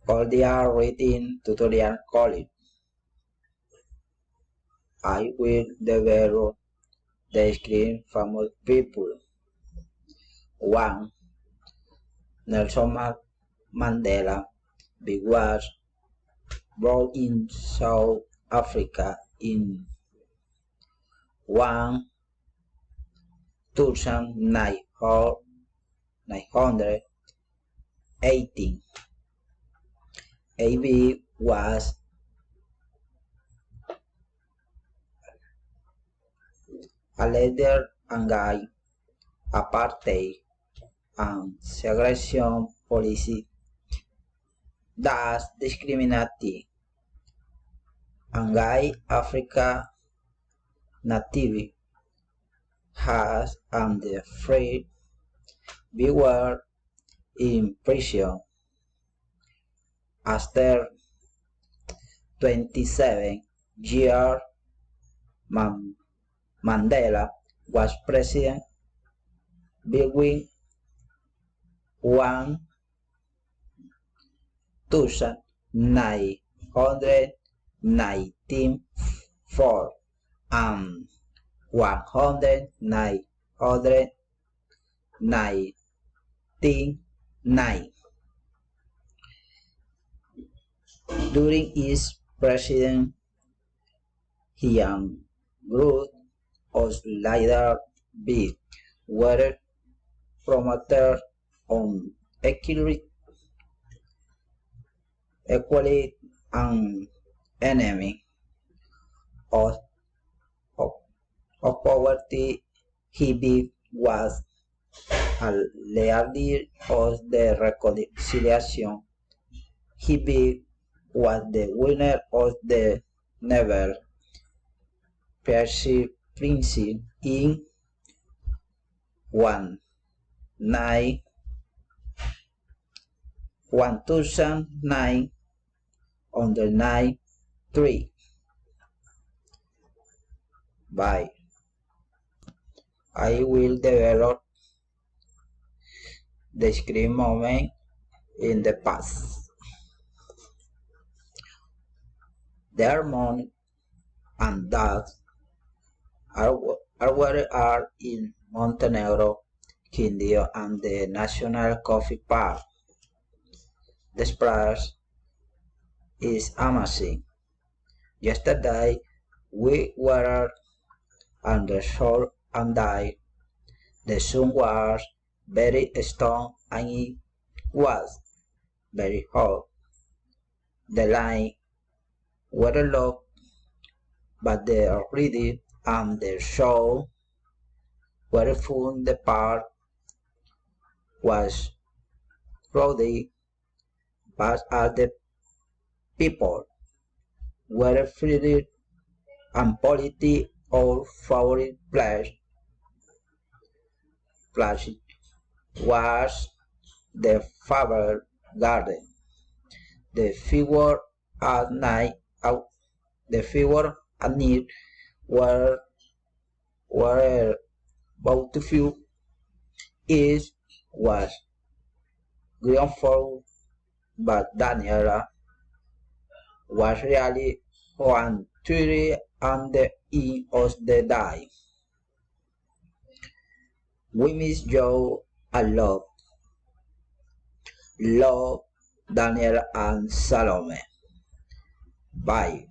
Cordial reading tutorial college. I will develop the screen famous people. 1. Nelson Mandela was born in South Africa in 1918. AB was a leader against apartheid and segregation policy that discriminated against African native has and the free were in prison. After 27 years, Mandela was president between 1994 and 1999. During his presidency, he and group of leaders were promoted on equality and enemy of, of, of poverty. He was a leader of the reconciliation. He was the winner of the Nobel Peace Prize in 1993. By I will develop the screen moment in the past. Their moon and dogs are in Montenegro, Quindío, and the National Coffee Park. The splash is amazing. Yesterday we were on the shore and died. The sun was very strong and it was very hot. The line were low, but the reading and the show were full. The park was crowded, but all the people were free and polite. Our favorite place was the Faber Garden. The figure at night were beautiful. It was beautiful, but Daniela was really 1:30 and the end of the day. We miss you a lot. Love, Daniel and Salome. Bye.